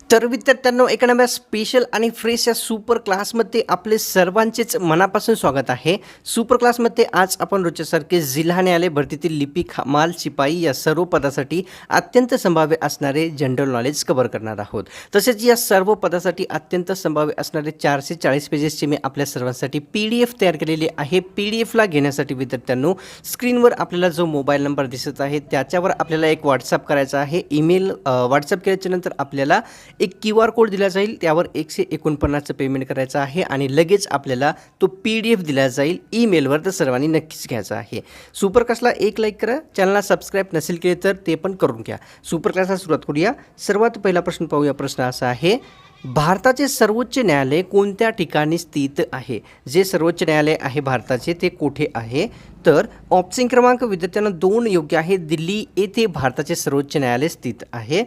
तर विद्यार्थ्यांनो, एका नव्या स्पेशल आणि फ्रेश या सुपर क्लासमध्ये आपले सर्वांचेच मनापासून स्वागत आहे. सुपर क्लासमध्ये आज आपण रोजच्यासारखे जिल्हा न्यायालय भरतीतील लिपिक, हमाल, शिपाई या सर्व पदासाठी अत्यंत संभाव्य असणारे जनरल नॉलेज कव्हर करणार आहोत. तसेच या सर्व पदासाठी अत्यंत संभाव्य असणारे 440 पेजेसचे मी आपल्या सर्वांसाठी PDF तयार केलेले आहे. PDFला घेण्यासाठी विद्यार्थ्यांनो, स्क्रीनवर आपल्याला जो मोबाईल नंबर दिसत आहे त्याच्यावर आपल्याला एक व्हॉट्सअप करायचा आहे. ईमेल व्हॉट्सअप केल्याच्यानंतर आपल्याला एक QR कोड दिला जाईल, त्यावर 149चं पेमेंट करायचं आहे आणि लगेच आपल्याला तो PDF दिला जाईल ईमेलवर. तर सर्वांनी नक्कीच घ्यायचा आहे. सुपर क्लासला एक लाईक करा, चॅनलला सबस्क्राईब नसेल केले तर ते पण करून घ्या. सुपर क्लासला सुरुवात करूया. सर्वात पहिला प्रश्न पाहूया. प्रश्न असा आहे, भारताचे सर्वोच्च न्यायालय कोणत्या ठिकाणी स्थित आहे? जे सर्वोच्च न्यायालय आहे भारताचे ते कोठे आहे? तर ऑप्शन क्रमांक विद्यार्थ्यांना 2 योग्य आहे. दिल्ली येथे भारताचे सर्वोच्च न्यायालय स्थित आहे.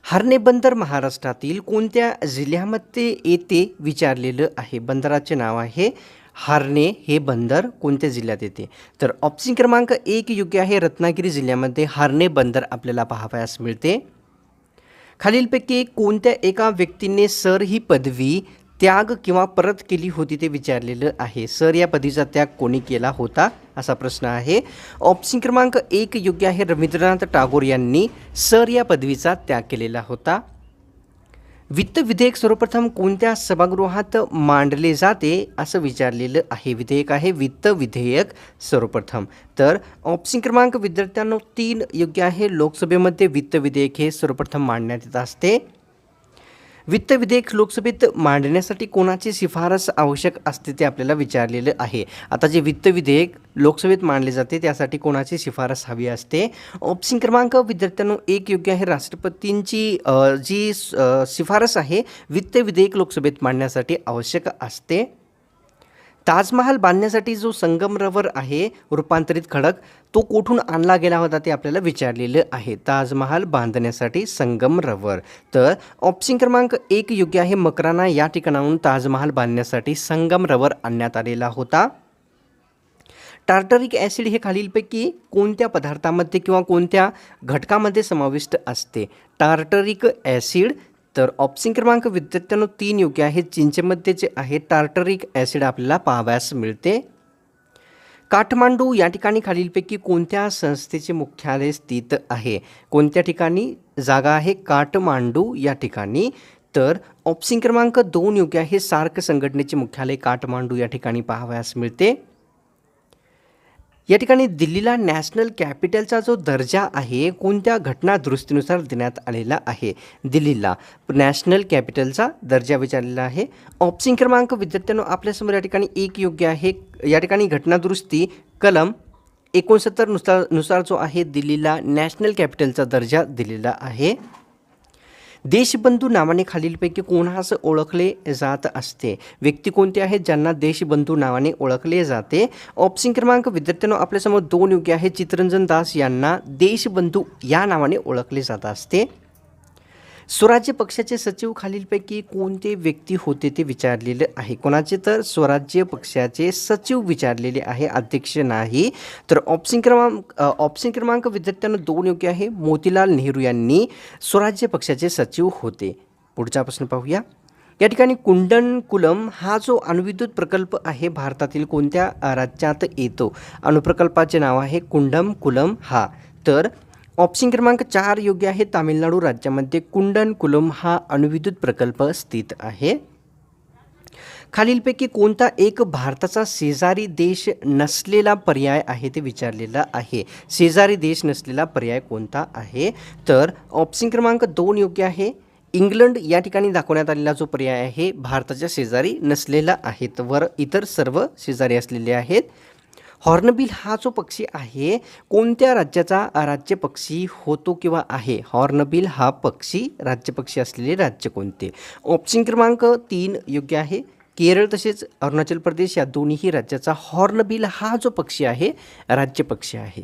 हरणे बंदर महाराष्ट्रातील कोणत्या जिल्ह्यामध्ये येते विचारलेलं आहे? बंदराचे नाव आहे हरणे. हे बंदर कोणत्या जिल्ह्यात येते? तर ऑप्शन क्रमांक 1 योग्य आहे. रत्नागिरी जिल्ह्यामध्ये हरणे बंदर आपल्याला पाहावयास मिळते. खालीलपैकी कोणत्या एका व्यक्तीने सर ही पदवी त्याग किंवा परत केली होती ते विचारलेलं आहे. सर या पदवीचा त्याग कोणी केला होता असा प्रश्न आहे. ऑप्शन क्रमांक 1 योग्य आहे. रवींद्रनाथ टागोर यांनी सर या पदवीचा त्याग केलेला होता. वित्त विधेयक सर्वप्रथम कोणत्या सभागृहात मांडले जाते असं विचारलेलं आहे? विधेयक आहे वित्त विधेयक सर्वप्रथम. तर ऑप्शन क्रमांक विद्यार्थ्यांनो 3 योग्य आहे. लोकसभेमध्ये वित्त विधेयक हे सर्वप्रथम मांडण्यात येत असते. वित्त विधेयक लोकसभेत मांडण्यासाठी कोणाची शिफारस आवश्यक असते ते आपल्याला विचारलेलं आहे. आता जे वित्त विधेयक लोकसभेत मांडले जाते त्यासाठी कोणाची शिफारस हवी असते? ऑप्शन क्रमांक विद्यार्थ्यांनो 1 योग्य आहे. राष्ट्रपतींची जी शिफारस आहे वित्त विधेयक लोकसभेत मांडण्यासाठी आवश्यक असते. ताजमहाल बांधण्यासाठी जो संगमरवर आहे रूपांतरित खडक, तो कुठून आणला गेला होता ते आपल्याला विचारलेलं आहे. ताजमहाल बांधण्यासाठी संगमरवर. तर ऑप्शन क्रमांक 1 योग्य आहे. मकराना या ठिकाणाहून ताजमहाल बांधण्यासाठी संगमरवर आणण्यात आलेला होता. टार्टरिक ॲसिड हे खालीलपैकी कोणत्या पदार्थामध्ये किंवा कोणत्या घटकामध्ये समाविष्ट असते? Tartaric acid. तर ऑप्शन क्रमांक विद्यार्थ्यांनो 3 योग्य आहे. चिंचेमध्ये जे आहे टार्टरिक ॲसिड आपल्याला पाहावयास मिळते. काठमांडू या ठिकाणी खालीलपैकी कोणत्या संस्थेचे मुख्यालय स्थित आहे? कोणत्या ठिकाणी जागा आहे काठमांडू या ठिकाणी? तर ऑप्शन क्रमांक 2 योग्य आहे. सार्क संघटनेचे मुख्यालय काठमांडू या ठिकाणी पाहावयास मिळते. या ठिकाणी दिल्लीला नॅशनल कॅपिटलचा जो दर्जा आहे कोणत्या घटना दुरुस्तीनुसार देण्यात आलेला आहे? दिल्लीला नॅशनल कॅपिटलचा दर्जा विचारलेला आहे. ऑप्शन क्रमांक विद्यार्थ्यांनो आपल्यासमोर या ठिकाणी 1 योग्य आहे. या ठिकाणी घटना दुरुस्ती कलम 69 नुसार जो आहे दिल्लीला नॅशनल कॅपिटलचा दर्जा दिलेला आहे. देशबंधू नावाने खालीलपैकी कोणास ओळखले जात असते? व्यक्ती कोणते आहेत ज्यांना देशबंधू नावाने ओळखले जाते? ऑप्शन क्रमांक विद्यार्थ्यांनो आपल्यासमोर 2 योग्य आहे. चित्तरंजन दास यांना देशबंधू या नावाने ओळखले जात असते. स्वराज्य पक्षाचे सचिव खालीलपैकी कोणते व्यक्ती होते ते विचारलेलं आहे? कोणाचे? तर स्वराज्य पक्षाचे सचिव विचारलेले आहे, अध्यक्ष नाही. तर ऑप्शन क्रमांक विद्यार्थ्यांना 2 योग्य आहे. मोतीलाल नेहरू यांनी स्वराज्य पक्षाचे सचिव होते. पुढचा प्रश्न पाहूया. या ठिकाणी कुंडनकुलम हा जो अणुविद्युत प्रकल्प आहे भारतातील कोणत्या राज्यात येतो? अणुप्रकल्पाचे नाव आहे कुंडनकुलम हा. तर ऑप्शन क्रमांक 4 योग्य आहे. तामिळनाडू राज्यामध्ये कुंडनकुलम हा अणुविद्युत प्रकल्प स्थित आहे. खालीलपैकी कोणता एक भारताचा शेजारी देश नसलेला पर्याय आहे ते विचारलेला आहे? शेजारी देश नसलेला पर्याय कोणता आहे? तर ऑप्शन क्रमांक 2 योग्य आहे. इंग्लंड या ठिकाणी दाखवण्यात आलेला जो पर्याय आहे भारताच्या शेजारी नसलेला आहे. वर इतर सर्व शेजारी असलेले आहेत. हॉर्नबिल हा जो पक्षी आहे कोणत्या राज्याचा राज्यपक्षी होतो किंवा आहे? हॉर्नबिल हा पक्षी राज्यपक्षी असलेले राज्य कोणते? ऑप्शन क्रमांक 3 योग्य आहे. केरळ तसेच अरुणाचल प्रदेश या दोन्ही राज्याचा हॉर्नबिल हा जो पक्षी आहे राज्यपक्षी आहे.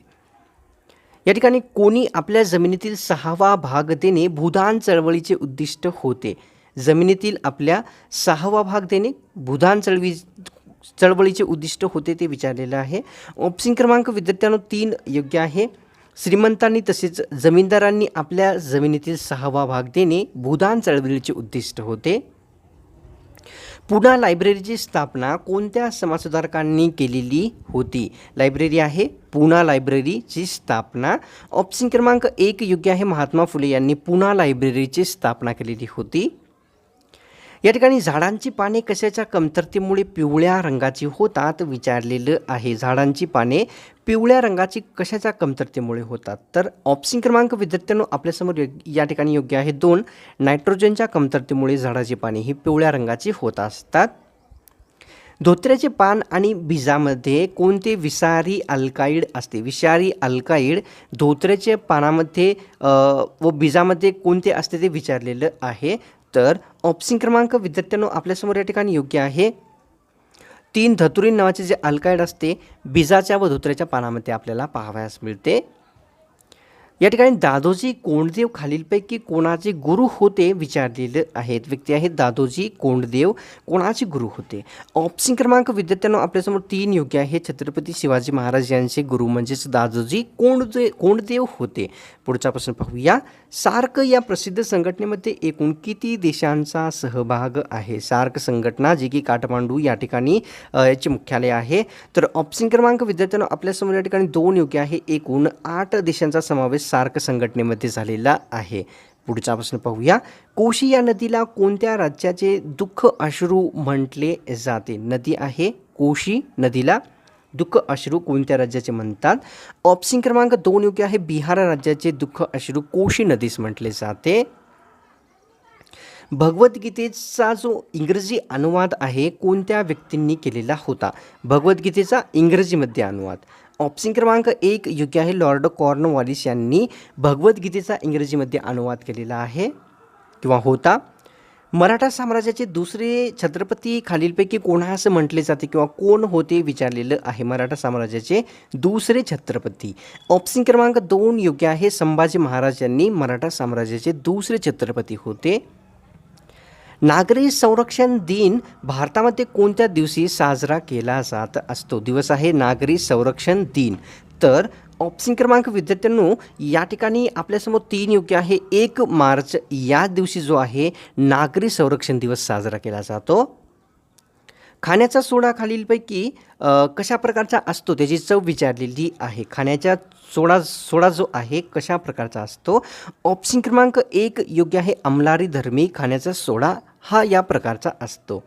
या ठिकाणी कोणी आपल्या जमिनीतील 6वा भाग देणे भूदान चळवळीचे उद्दिष्ट होते? जमिनीतील आपल्या 6वा भाग देणे भूदान चळवळीचे उद्दिष्ट होते ते विचारलेलं आहे. ऑप्शन क्रमांक विद्यार्थ्यांनो 3 योग्य आहे. श्रीमंतांनी तसेच जमीनदारांनी आपल्या जमिनीतील 6वा भाग देणे भूदान चळवळीचे उद्दिष्ट होते. पुणा लायब्ररीची स्थापना कोणत्या समाजसुधारकांनी केलेली होती? लायब्ररी आहे पुणा लायब्ररीची स्थापना. ऑप्शन क्रमांक 1 योग्य आहे. महात्मा फुले यांनी पुणा लायब्ररीची स्थापना केलेली होती. या ठिकाणी झाडांची पाने कशाच्या कमतरतेमुळे पिवळ्या रंगाची होतात विचारलेलं आहे. झाडांची पाने पिवळ्या रंगाची कशाच्या कमतरतेमुळे होतात? तर ऑप्शन क्रमांक विद्यार्थ्यांनो आपल्यासमोर या ठिकाणी योग्य आहे 2. नायट्रोजनच्या कमतरतेमुळे झाडाची पाने ही पिवळ्या रंगाची होत असतात. धोत्र्याचे पान आणि बीजामध्ये कोणते विषारी अल्काईड असते? विषारी अल्काईड धोत्र्याच्या पानामध्ये व बीजामध्ये कोणते असते ते विचारलेलं आहे. तर ऑप्शन क्रमांक विद्यार्थ्यांनो आपल्यासमोर या ठिकाणी योग्य आहे 3. धतुरीन नावाचे जे अल्काईड असते बीजाच्या व धोत्र्याच्या पानामध्ये आपल्याला पाहावयास मिळते. या ठिकाणी दादोजी कोंडदेव खालीलपैकी कोणाचे गुरु होते विचारलेले आहेत. व्यक्ती आहेत दादोजी कोंडदेव, कोणाचे गुरु होते? ऑप्शन क्रमांक विद्यार्थ्यांनो आपल्यासमोर 3 योग्य आहे. छत्रपती शिवाजी महाराज यांचे गुरु म्हणजेच दादोजी कोंडदेव होते. पुढचा प्रश्न पाहूया. सार्क या प्रसिद्ध संघटनेमध्ये एकूण किती देशांचा सहभाग आहे? सार्क संघटना जी की काठमांडू या ठिकाणी याचे मुख्यालय आहे. तर ऑप्शन क्रमांक विद्यार्थ्यांनो आपल्यासमोर या ठिकाणी 2 योग्य आहे. एकूण 8 देशांचा समावेश सार्क संघटनेमध्ये झालेला आहे. पुढचा प्रश्न पाहूया. कोशी या नदीला कोणत्या राज्याचे दुःख अश्रू म्हटले जाते? नदी आहे कोशी, नदीला दुःख अश्रू कोणत्या राज्याचे म्हणतात? ऑप्शन क्रमांक 2 योग्य आहे. बिहार राज्याचे दुःख अश्रू कोशी नदीस म्हटले जाते. भगवद्गीतेचा जो इंग्रजी अनुवाद आहे कोणत्या व्यक्तींनी केलेला होता? भगवद्गीतेचा इंग्रजीमध्ये अनुवाद. ऑप्शन क्रमांक 1 योग्य आहे. लॉर्ड कॉर्नवॉलिस यांनी भगवद्गीतेचा इंग्रजीमध्ये अनुवाद केलेला आहे किंवा होता. मराठा साम्राज्याचे दुसरे छत्रपती खालीलपैकी कोणास म्हटले जाते किंवा कोण होते विचारलेलं आहे? मराठा साम्राज्याचे दुसरे छत्रपती. ऑप्शन क्रमांक 2 योग्य आहे. संभाजी महाराज यांनी मराठा साम्राज्याचे दुसरे छत्रपती होते. नागरी संरक्षण दिन भारतामध्ये कोणत्या दिवशी साजरा केला जात असतो? दिवस आहे नागरी संरक्षण दिन. तर ऑप्शन क्रमांक विद्यार्थ्यांनो या ठिकाणी आपल्यासमोर 3 योग्य आहे. 1 मार्च या दिवशी जो आहे नागरी संरक्षण दिवस साजरा केला जातो. खाण्याचा सोडा खालीलपैकी कशा प्रकारचा असतो त्याची चव विचारलेली आहे. खाण्याचा सोडा जो आहे कशा प्रकारचा असतो? ऑप्शन क्रमांक 1 योग्य आहे. अंमलारी धर्मी खाण्याचा सोडा हा या प्रकारचा असतो.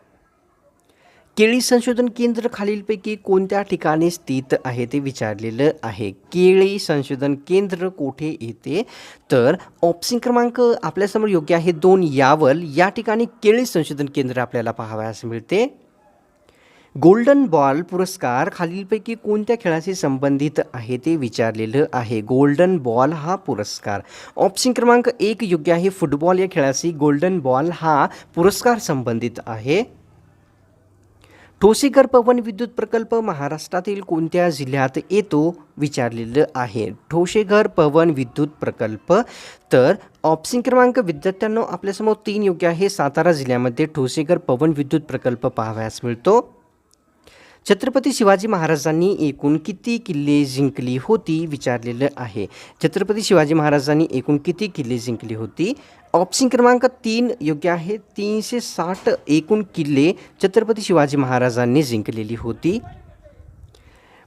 केळी संशोधन केंद्र खालीलपैकी कोणत्या ठिकाणी स्थित आहे ते विचारलेलं आहे. केळी संशोधन केंद्र कोठे येते? तर ऑप्शन क्रमांक आपल्यासमोर योग्य आहे 2 यावल या ठिकाणी केळी संशोधन केंद्र आपल्याला पाहावयास मिळते. गोल्डन बॉल पुरस्कार खालीलपैकी कोणत्या खेळाशी संबंधित आहे ते विचारलेलं आहे. गोल्डन बॉल हा पुरस्कार. ऑप्शन क्रमांक 1 योग्य आहे. फुटबॉल या खेळाशी गोल्डन बॉल हा पुरस्कार संबंधित आहे. ठोसेघर पवन विद्युत प्रकल्प महाराष्ट्रातील कोणत्या जिल्ह्यात येतो विचारलेलं आहे. ठोसेघर पवन विद्युत प्रकल्प. तर ऑप्शन क्रमांक विद्यार्थ्यांनो आपल्यासमोर 3 योग्य आहे. सातारा जिल्ह्यामध्ये ठोसेघर पवन विद्युत प्रकल्प पाहावयास मिळतो. छत्रपती शिवाजी महाराजांनी एकूण किती किल्ले जिंकली होती विचारलेलं आहे. छत्रपती शिवाजी महाराजांनी एकूण किती किल्ले जिंकली होती? ऑप्शन क्रमांक 3 योग्य आहे. 360 एकूण किल्ले छत्रपती शिवाजी महाराजांनी जिंकलेली होती.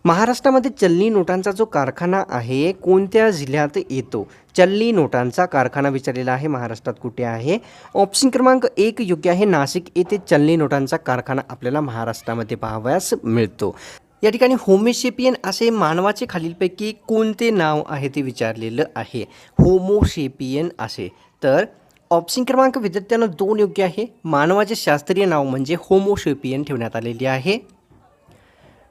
महाराष्ट्रामध्ये चलनी नोटांचा जो कारखाना आहे कोणत्या जिल्ह्यात येतो? चलनी नोटांचा कारखाना विचारलेला आहे महाराष्ट्रात कुठे आहे? ऑप्शन क्रमांक 1 योग्य आहे. नाशिक येथे चलनी नोटांचा कारखाना आपल्याला महाराष्ट्रामध्ये पाहावयास मिळतो. या ठिकाणी होमोसेपियन असे मानवाचे खालीलपैकी कोणते नाव आहे ते विचारलेलं आहे. होमोसेपियन असे. तर ऑप्शन क्रमांक विद्यार्थ्यांना 2 योग्य आहे. मानवाचे शास्त्रीय नाव म्हणजे होमोसेपियन ठेवण्यात आलेले आहे.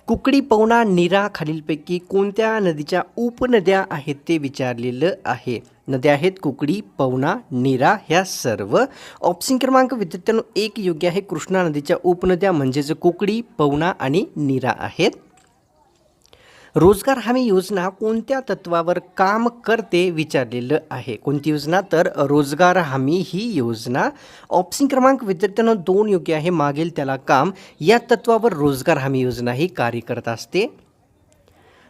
कुकडी, पवना, नीरा खालीलपैकी कोणत्या नदीच्या उपनद्या आहेत ते विचारलेलं आहे. नद्या आहेत कुकडी, पवना, नीरा ह्या सर्व. ऑप्शन क्रमांक विद्यार्थ्यांनो 1 योग्य आहे. कृष्णा नदीच्या उपनद्या म्हणजेच कुकडी, पवना आणि नीरा आहेत. रोजगार हमी योजना कोणत्या तत्वावर काम करते विचारलेलं आहे. कोणती योजना? तर रोजगार हमी ही योजना. ऑप्शन क्रमांक विद्यार्थ्यांना 2 योग्य आहे. मागेल त्याला काम या तत्वावर रोजगार हमी योजना ही कार्य करत असते.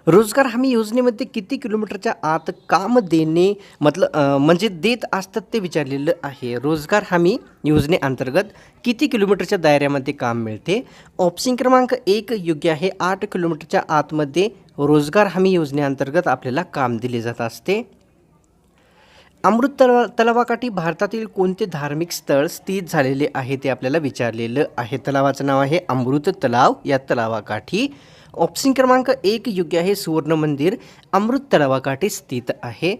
रोजगार हमी योजनेमध्ये किती किलोमीटरच्या आत काम देणे म्हणजे देत असतात ते विचारलेलं आहे. रोजगार हमी योजनेअंतर्गत किती किलोमीटरच्या दायऱ्यामध्ये काम मिळते? ऑप्शन क्रमांक 1 योग्य आहे. 8 किलोमीटरच्या आतमध्ये रोजगार हमी योजनेअंतर्गत आपल्याला काम दिले जात असते. तलावाकाठी भारतातील कोणते धार्मिक स्थळ स्थित झालेले आहे ते आपल्याला विचारलेलं आहे. तलावाचं नाव आहे अमृत तलाव. या तलावाकाठी ऑप्शन क्रमांक 1 योग्य आहे. सुवर्ण मंदिर अमृत तलावाकाठी स्थित आहे.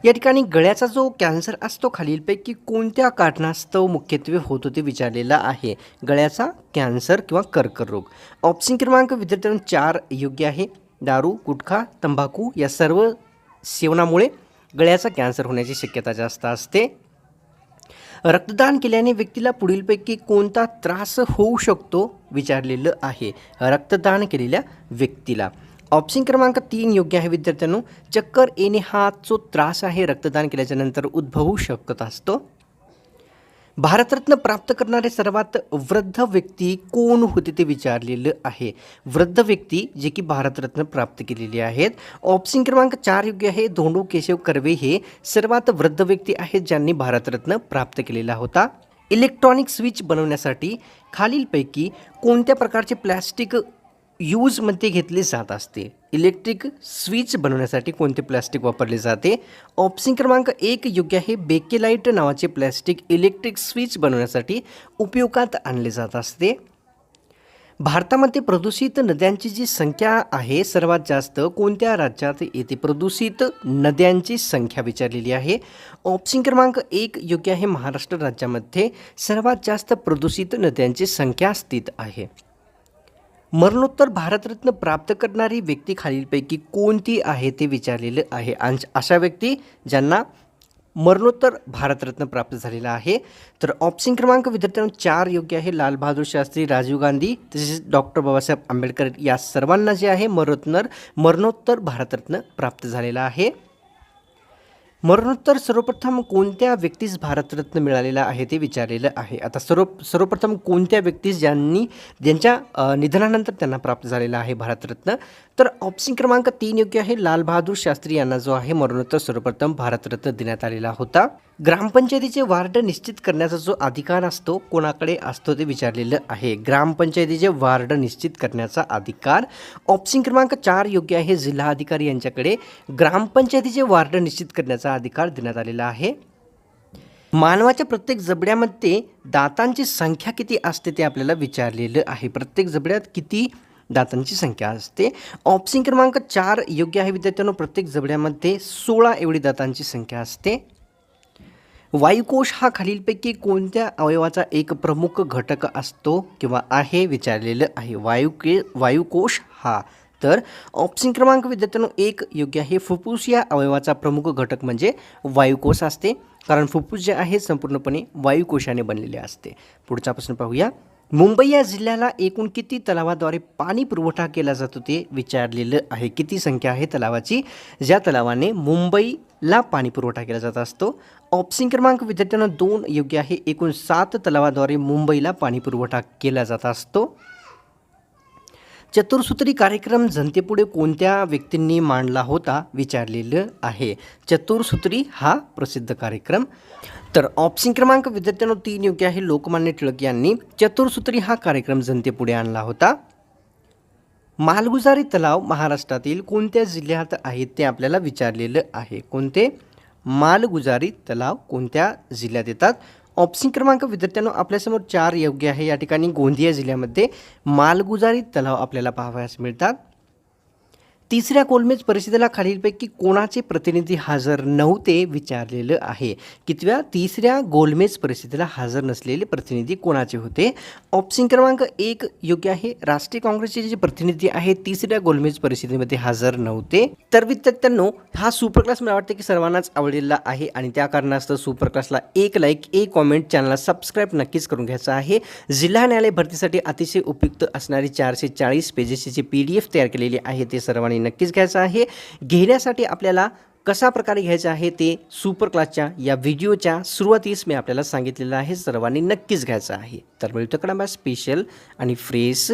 या ठिकाणी गळ्याचा जो कॅन्सर असतो खालीलपैकी कोणत्या कारणास्तव मुख्यत्वे होतो ते विचारलेला आहे. गळ्याचा कॅन्सर किंवा कर्करोग. ऑप्शन क्रमांक विद्यार्थ्यांनो 4 योग्य आहे. दारू, गुटखा, तंबाखू या सर्व सेवनामुळे गळ्याचा कॅन्सर होण्याची शक्यता जास्त असते. रक्तदान केल्याने व्यक्तीला पुढीलपैकी कोणता त्रास होऊ शकतो विचारलेलं आहे. रक्तदान केलेल्या व्यक्तीला ऑप्शन क्रमांक 3 योग्य आहे. विद्यार्थ्यांनो चक्कर येणे हा जो त्रास आहे रक्तदान केल्याच्या नंतर उद्भवू शकत असतो. भारतरत्न प्राप्त करणारे सर्वात वृद्ध व्यक्ती कोण होते ते विचारलेलं आहे. वृद्ध व्यक्ती जे की भारतरत्न प्राप्त केलेली आहेत. ऑप्शन क्रमांक 4 योग्य आहे. धोंडो केशव कर्वे हे सर्वात वृद्ध व्यक्ती आहेत ज्यांनी भारतरत्न प्राप्त केलेला होता. इलेक्ट्रॉनिक स्विच बनवण्यासाठी खालीलपैकी कोणत्या प्रकारचे प्लॅस्टिक यूजमध्ये घेतले जात असते? इलेक्ट्रिक स्विच बनवण्यासाठी कोणते प्लॅस्टिक वापरले जाते? ऑप्शन क्रमांक 1 योग्य आहे. बेकेलाइट नावाचे प्लॅस्टिक इलेक्ट्रिक स्विच बनवण्यासाठी उपयोगात आणले जात असते. भारतामध्ये प्रदूषित नद्यांची जी संख्या आहे सर्वात जास्त कोणत्या राज्यात येते? प्रदूषित नद्यांची संख्या विचारलेली आहे. ऑप्शन क्रमांक 1 योग्य आहे. महाराष्ट्र राज्यामध्ये सर्वात जास्त प्रदूषित नद्यांची संख्या स्थित आहे. मरणोत्तर भारतरत्न प्राप्त करणारी व्यक्ती खालीलपैकी कोणती आहे ते विचारलेलं आहे. अशा व्यक्ती ज्यांना मरणोत्तर भारतरत्न प्राप्त झालेला आहे. तर ऑप्शन क्रमांक विद्यार्थ्यांनो 4 योग्य आहे. लाल बहादूर शास्त्री, राजीव गांधी तसेच डॉक्टर बाबासाहेब आंबेडकर या सर्वांना जे आहे मरणोत्तर भारतरत्न प्राप्त झालेला आहे. मरणोत्तर सर्वप्रथम कोणत्या व्यक्तीस भारतरत्न मिळालेला आहे ते विचारलेलं आहे. आता सर्वप्रथम कोणत्या व्यक्तीस ज्यांच्या निधनानंतर त्यांना प्राप्त झालेला आहे भारतरत्न? तर ऑप्शन क्रमांक 3 योग्य आहे. लाल बहादूर शास्त्री यांना जो आहे मरणोत्तर सर्वप्रथम भारतरत्न देण्यात आलेला होता. ग्रामपंचायतीचे वार्ड निश्चित करण्याचा जो अधिकार असतो कोणाकडे असतो ते विचारलेलं आहे. ग्रामपंचायतीचे वार्ड निश्चित करण्याचा अधिकार ऑप्शन क्रमांक 4 योग्य आहे. जिल्हाधिकारी यांच्याकडे ग्रामपंचायतीचे वार्ड निश्चित करण्याचा अधिकार देण्यात आलेला आहे. मानवाच्या प्रत्येक जबड्यामध्ये दातांची संख्या किती असते ते आपल्याला विचारलेलं आहे. प्रत्येक जबड्यात किती दातांची संख्या असते? ऑप्शन क्रमांक 4 योग्य आहे. विद्यार्थ्यांनो प्रत्येक जबड्यामध्ये 16 एवढी दातांची संख्या असते. वायुकोश हा खालीलपैकी कोणत्या अवयवाचा एक प्रमुख घटक असतो किंवा आहे विचारलेलं आहे. वायुकोश हा तर ऑप्शन क्रमांक विद्यार्थ्यांनो 1 योग्य आहे. फुफ्फुस या अवयवाचा प्रमुख घटक म्हणजे वायुकोश असते, कारण फुफ्फुस जे आहे संपूर्णपणे वायुकोशाने बनलेले असते. पुढचा प्रश्न पाहूया. मुंबई या जिल्ह्याला एकूण किती तलावाद्वारे पाणी पुरवठा केला जातो ते विचारलेलं आहे. किती संख्या आहे तलावाची ज्या तलावाने मुंबईला पाणी पुरवठा केला जात असतो? ऑप्शन क्रमांक विद्यार्थ्यांना 2 योग्य आहे. एकूण 7 तलावाद्वारे मुंबईला पाणी पुरवठा केला जात असतो. चतुर्सूत्री कार्यक्रम जनतेपुढे कोणत्या व्यक्तींनी मांडला होता विचारलेलं आहे. चतुर्सूत्री हा प्रसिद्ध कार्यक्रम. तर ऑप्शन क्रमांक विद्यार्थ्यांनो 3 योग्य आहे. लोकमान्य टिळक यांनी चतुर्सूत्री हा कार्यक्रम जनतेपुढे आणला होता. मालगुजारी तलाव महाराष्ट्रातील कोणत्या जिल्ह्यात आहेत ते आपल्याला विचारलेलं आहे. कोणते? मालगुजारी तलाव कोणत्या जिल्ह्यात येतात? ऑप्शन क्रमांक विद्यार्थ्यांनो आपल्यासमोर 4 योग्य आहे. या ठिकाणी गोंदिया जिल्ह्यामध्ये मालगुजारी तलाव आपल्याला पाहावयास मिळतात. तिसऱ्या गोलमेज परिषदेला खालीलपैकी कोणाचे प्रतिनिधी हजर नव्हते विचारलेलं आहे. तिसऱ्या गोलमेज परिषदेला हजर नसलेले प्रतिनिधी कोणाचे होते? ऑप्शन क्रमांक 1 योग्य आहे. राष्ट्रीय काँग्रेसचे जे प्रतिनिधी आहेत तिसऱ्या गोलमेज परिषदेमध्ये हजर नव्हते. तर विद्यार्थ्यांनो हा सुपर क्लास मला वाटतं की सर्वांनाच आवडलेला आहे आणि त्या कारणास्तव सुपर क्लासला एक लाईक, एक कॉमेंट, चॅनलला सबस्क्राईब नक्कीच करून घ्यायचं आहे. जिल्हा न्यायालय भरतीसाठी अतिशय उपयुक्त असणारी 440 पेजेसची जी PDF तयार केलेली आहे ते सर्वांनी नक्कीच घ्यायचं आहे. घेण्यासाठी आपल्याला कशा प्रकारे घ्यायचं आहे ते सुपर क्लासच्या या व्हिडिओच्या सुरुवातीस मी आपल्याला सांगितलेलं आहे. सर्वांनी नक्कीच घ्यायचं आहे. तर मिळतं कडा स्पेशल आणि फ्रेश